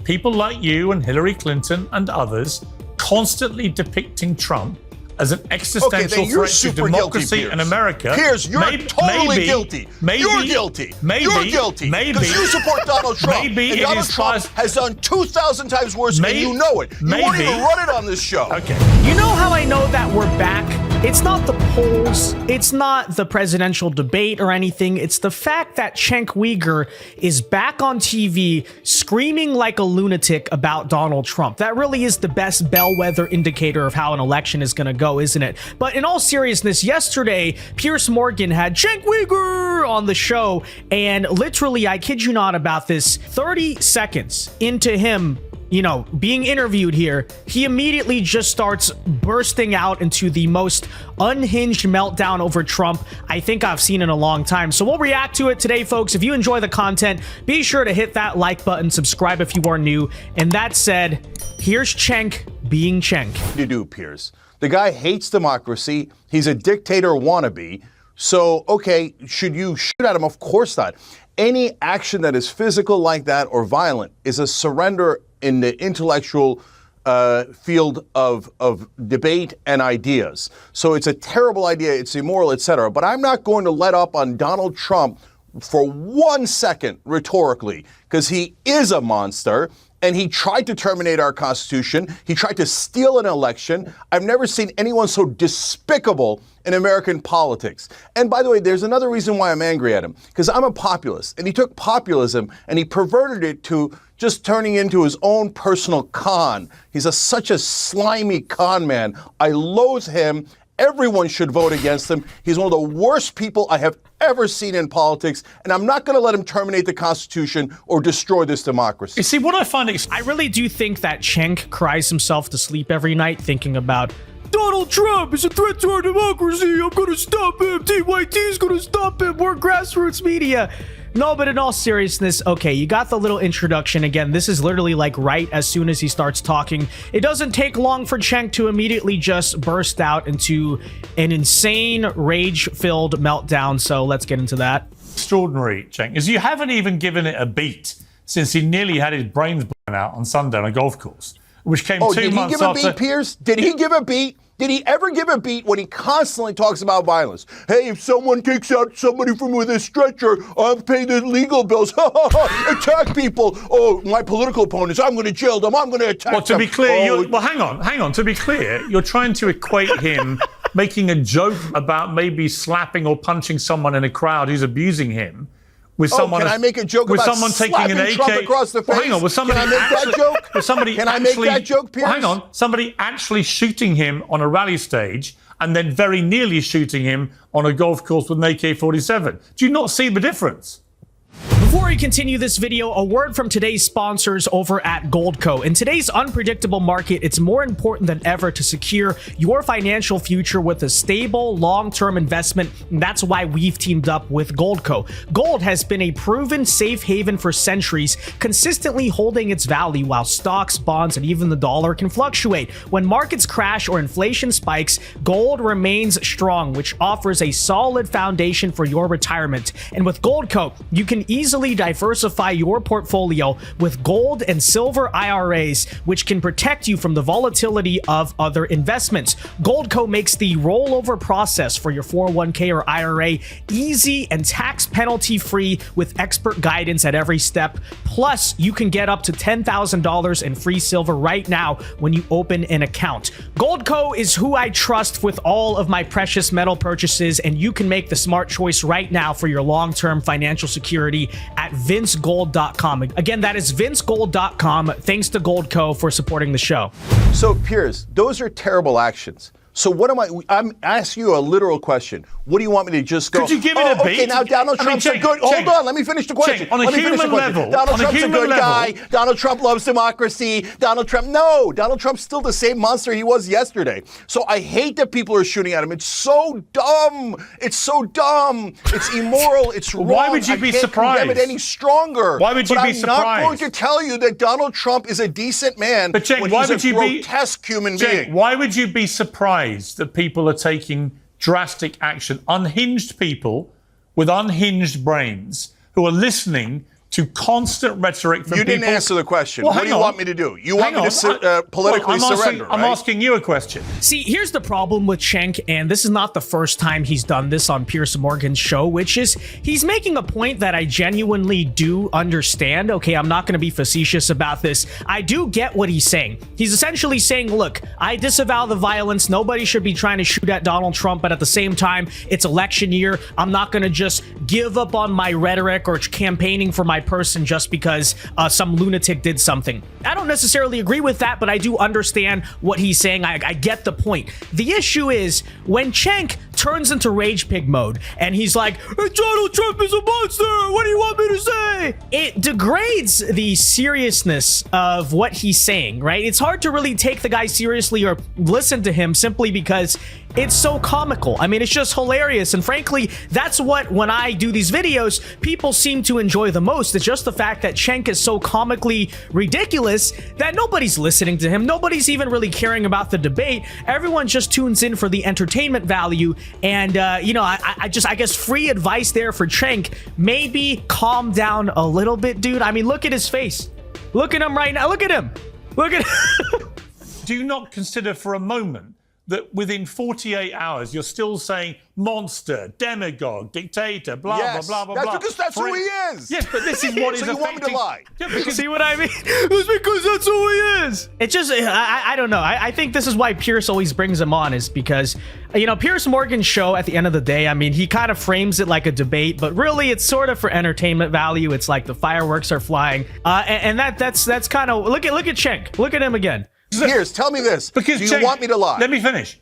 people like you and Hillary Clinton and others constantly depicting Trump as an existential threat to democracy guilty, in America. Piers, you're totally guilty. You're guilty. You're guilty. Because you support Donald Trump. And Donald Trump has done 2,000 times worse, and you know it. You won't even run it on this show. Okay. You know how I know that we're back? It's not the polls, it's not the presidential debate or anything. It's the fact that Cenk Uygur is back on TV screaming like a lunatic about Donald Trump. That really is the best bellwether indicator of how an election is going to go, isn't it? But in all seriousness, yesterday, Piers Morgan had Cenk Uygur on the show, and literally, I kid you not about this, 30 seconds into him being interviewed here, he immediately just starts bursting out into the most unhinged meltdown over Trump I think I've seen in a long time. So we'll react to it today, folks. If you enjoy the content, be sure to hit that like button, subscribe if you are new. And that said, here's Cenk being Cenk. You do, Piers. The guy hates democracy. He's a dictator wannabe. So, okay, should you shoot at him? Of course not. Any action that is physical like that or violent is a surrender in the intellectual field of debate and ideas. So it's a terrible idea, it's immoral, etc. But I'm not going to let up on Donald Trump for 1 second rhetorically, because he is a monster. And he tried to terminate our Constitution. He tried to steal an election. I've never seen anyone so despicable in American politics. And by the way, there's another reason why I'm angry at him, because I'm a populist. And he took populism and he perverted it to just turning into his own personal con. He's such a slimy con man. I loathe him. Everyone should vote against him. He's one of the worst people I have ever seen in politics, and I'm not going to let him terminate the Constitution or destroy this democracy. You see, what I find I really do think that Cenk cries himself to sleep every night thinking about Donald Trump is a threat to our democracy. I'm going to stop him. TYT is going to stop him. We're grassroots media. No, but in all seriousness, okay, you got the little introduction. Again, this is literally like right as soon as he starts talking. It doesn't take long for Cenk to immediately just burst out into an insane rage-filled meltdown. So let's get into that. Extraordinary, Cenk, is you haven't even given it a beat since he nearly had his brains blown out on Sunday on a golf course, which came 2 months after. Did he give a beat, Piers? Did he give a beat? Did he ever give a beat when he constantly talks about violence? Hey, if someone takes out somebody from with a stretcher, I'll pay the legal bills. Attack people. Oh, my political opponents, I'm going to jail them. I'm going to attack them. Well, to be clear, hang on. To be clear, you're trying to equate him making a joke about maybe slapping or punching someone in a crowd who's abusing him with someone. Can I make a joke about someone taking an AK Trump across the face? Well, hang on, Can I make that joke? Can I make that joke, Piers? Well, hang on, somebody actually shooting him on a rally stage and then very nearly shooting him on a golf course with an AK-47. Do you not see the difference? Before we continue this video, a word from today's sponsors over at Goldco. In today's unpredictable market, it's more important than ever to secure your financial future with a stable, long-term investment, and that's why we've teamed up with Goldco. Gold has been a proven safe haven for centuries, consistently holding its value while stocks, bonds, and even the dollar can fluctuate. When markets crash or inflation spikes, gold remains strong, which offers a solid foundation for your retirement. And with Goldco, you can easily diversify your portfolio with gold and silver IRAs, which can protect you from the volatility of other investments. Goldco makes the rollover process for your 401k or IRA easy and tax penalty free with expert guidance at every step. Plus, you can get up to $10,000 in free silver right now when you open an account. Goldco is who I trust with all of my precious metal purchases, and you can make the smart choice right now for your long-term financial security at vincegold.com. Again, that is vincegold.com. Thanks to Goldco for supporting the show. So, Piers, those are terrible actions. So what am I'm asking you a literal question. What do you want me to just go? Could you give it a beat? Okay, now Donald Trump's a good. Hold on, let me finish the question. On a human level, Donald Trump's a good guy. Donald Trump loves democracy. Donald Trump's still the same monster he was yesterday. So I hate that people are shooting at him. It's so dumb. It's immoral. It's wrong. Why would you be surprised? I can't condemn it any stronger. Why would you be surprised? I'm not going to tell you that Donald Trump is a decent man. But Cenk, when why he's would a you be grotesque human being? Why would you be surprised that people are taking drastic action? Unhinged people with unhinged brains who are listening to constant rhetoric from You people. didn't answer the question. Well, what do you want me to do? You want me to politically surrender, right? I'm asking you a question. See, here's the problem with Cenk, and this is not the first time he's done this on Piers Morgan's show, which is he's making a point that I genuinely do understand. Okay, I'm not going to be facetious about this. I do get what he's saying. He's essentially saying, look, I disavow the violence. Nobody should be trying to shoot at Donald Trump, but at the same time, it's election year. I'm not going to just give up on my rhetoric or campaigning for my person just because some lunatic did something. I don't necessarily agree with that, but I do understand what he's saying. I get the point. The issue is when Cenk turns into rage pig mode and he's like, Donald Trump is a monster, what do you want me to say? It degrades the seriousness of what he's saying, right? It's hard to really take the guy seriously or listen to him simply because it's so comical. I mean, it's just hilarious. And frankly, that's what, when I do these videos, people seem to enjoy the most. It's just the fact that Cenk is so comically ridiculous that nobody's listening to him. Nobody's even really caring about the debate. Everyone just tunes in for the entertainment value. And, you know, I guess free advice there for Cenk, maybe calm down a little bit, dude. I mean, look at his face. Look at him right now. Look at him. Look at him. Do you not consider for a moment that within 48 hours, you're still saying monster, demagogue, dictator, blah, yes, blah, blah, blah, blah. That's because that's who he is. Yes, but this is what is so you want me to lie? Yeah, because See what I mean? It's because that's who he is. It just, I don't know. I think this is why Piers always brings him on, is because, you know, Piers Morgan's show at the end of the day, I mean, he kind of frames it like a debate, but really it's sort of for entertainment value. It's like the fireworks are flying. And that's kind of, look at Cenk. Look at him again. Piers, tell me this. Because do you want me to lie? Let me finish.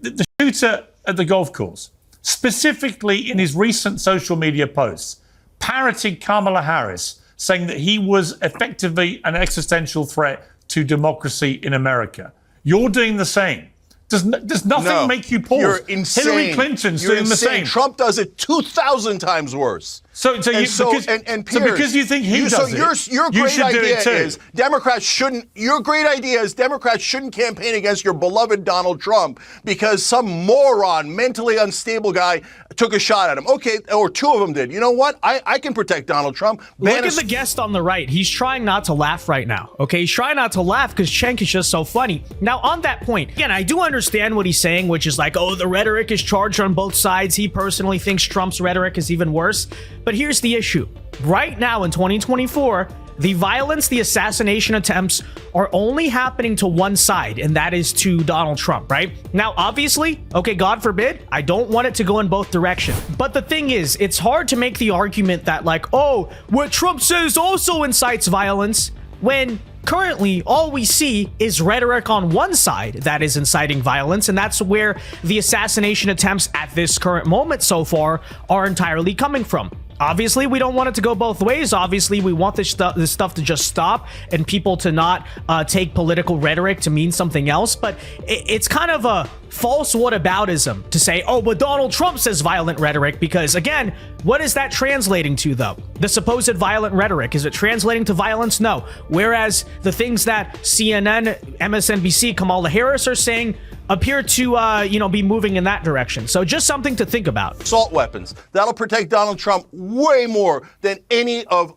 The shooter at the golf course, specifically in his recent social media posts, parroted Kamala Harris, saying that he was effectively an existential threat to democracy in America. You're doing the same. Does nothing make you pause? You're insane. Hillary Clinton's doing the same. Trump does it 2,000 times worse. Piers, because you think he does it, your you great should do idea it too. is Democrats shouldn't. Your great idea is Democrats shouldn't campaign against your beloved Donald Trump because some moron, mentally unstable guy took a shot at him. Okay, or two of them did. You know what? I can protect Donald Trump. Look at the guest on the right. He's trying not to laugh right now. Okay, he's trying not to laugh because Cenk is just so funny. Now, on that point, again, I do understand what he's saying, which is like, oh, the rhetoric is charged on both sides. He personally thinks Trump's rhetoric is even worse. But here's the issue. Right now in 2024, the violence, the assassination attempts are only happening to one side, and that is to Donald Trump, right? Now, obviously, okay, God forbid, I don't want it to go in both directions. But the thing is, it's hard to make the argument that like, oh, what Trump says also incites violence, when currently all we see is rhetoric on one side that is inciting violence, and that's where the assassination attempts at this current moment so far are entirely coming from. Obviously, we don't want it to go both ways. Obviously, we want this stuff to just stop and people to not take political rhetoric to mean something else. But it's kind of a false whataboutism to say, oh, but Donald Trump says violent rhetoric, because again, what is that translating to though? The supposed violent rhetoric, is it translating to violence? No. Whereas the things that CNN, MSNBC, Kamala Harris are saying appear to, be moving in that direction. So just something to think about. Assault weapons. That'll protect Donald Trump way more than any of,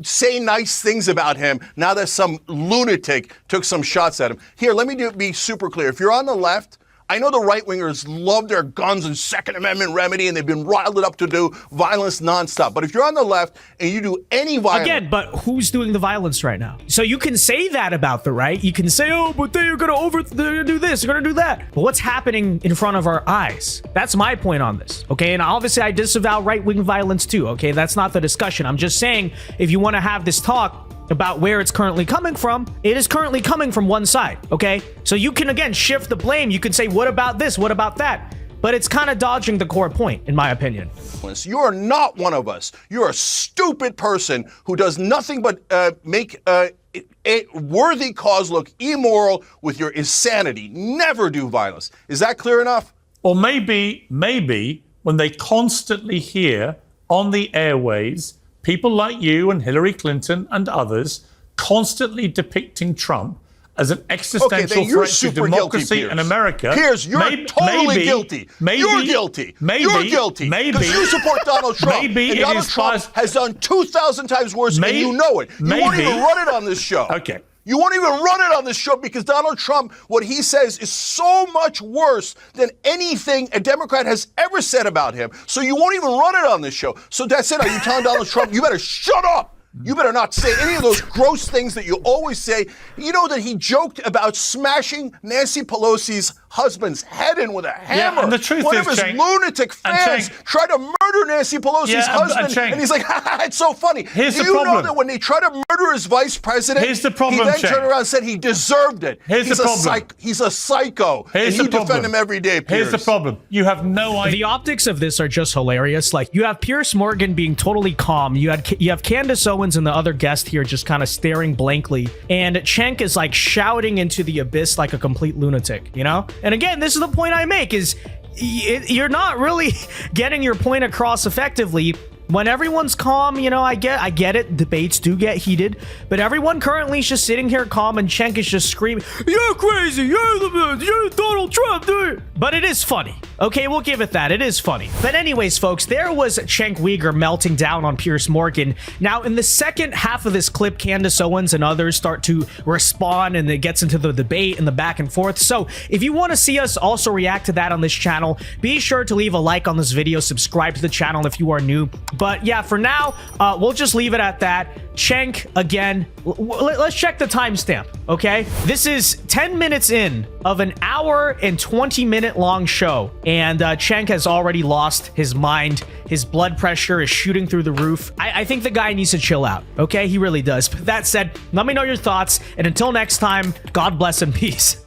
say nice things about him now that some lunatic took some shots at him. Here, let me be super clear. If you're on the left, I know the right-wingers love their guns and Second Amendment remedy, and they've been riled up to do violence nonstop. But if you're on the left and you do any violence... Again, but who's doing the violence right now? So you can say that about the right. You can say, oh, but they're going to do this, they're going to do that. But what's happening in front of our eyes? That's my point on this, okay? And obviously, I disavow right-wing violence too, okay? That's not the discussion. I'm just saying, if you want to have this talk about where it's currently coming from, it is currently coming from one side, okay? So you can, again, shift the blame. You can say, what about this? What about that? But it's kind of dodging the core point, in my opinion. You are not one of us. You're a stupid person who does nothing but make a worthy cause look immoral with your insanity. Never do violence. Is that clear enough? Or maybe when they constantly hear on the airways people like you and Hillary Clinton and others constantly depicting Trump as an existential then you're threat to super democracy guilty, in America. Piers, you're totally guilty. You're guilty. You're guilty. Because you support Donald Trump. Maybe and it Donald is Trump has done 2,000 times worse, and you know it. You won't even run it on this show. Okay. You won't even run it on this show because Donald Trump, what he says is so much worse than anything a Democrat has ever said about him. So you won't even run it on this show. So that's it. Are you telling Donald Trump, you better shut up? You better not say any of those gross things that you always say. You know that he joked about smashing Nancy Pelosi's husband's head in with a hammer. Yeah, and the truth One is, of his Cenk, lunatic fans tried to murder Nancy Pelosi's husband, and he's like, it's so funny. Here's Do the you problem. know that when they tried to murder his vice president, Here's the problem, he then Cenk. turned around and said he deserved it. Here's the problem. He's a psycho, Here's and the you defend problem. him every day, Piers. Here's the problem. You have no idea. The optics of this are just hilarious. Like, you have Piers Morgan being totally calm. You have Candace Owens and the other guest here just kind of staring blankly. And Cenk is like shouting into the abyss like a complete lunatic, you know? And again, this is the point I make is you're not really getting your point across effectively. When everyone's calm, you know, I get it. Debates do get heated, but everyone currently is just sitting here calm, and Cenk is just screaming, "You're crazy! You're Donald Trump, dude!" But it is funny. Okay, we'll give it that. It is funny. But anyways, folks, there was Cenk Uygur melting down on Piers Morgan. Now, in the second half of this clip, Candace Owens and others start to respond, and it gets into the debate and the back and forth. So, if you want to see us also react to that on this channel, be sure to leave a like on this video, subscribe to the channel if you are new. But yeah, for now, we'll just leave it at that. Cenk, again, let's check the timestamp, okay? This is 10 minutes in of an hour and 20-minute long show, and Cenk has already lost his mind. His blood pressure is shooting through the roof. I think the guy needs to chill out, okay? He really does. But that said, let me know your thoughts, and until next time, God bless and peace.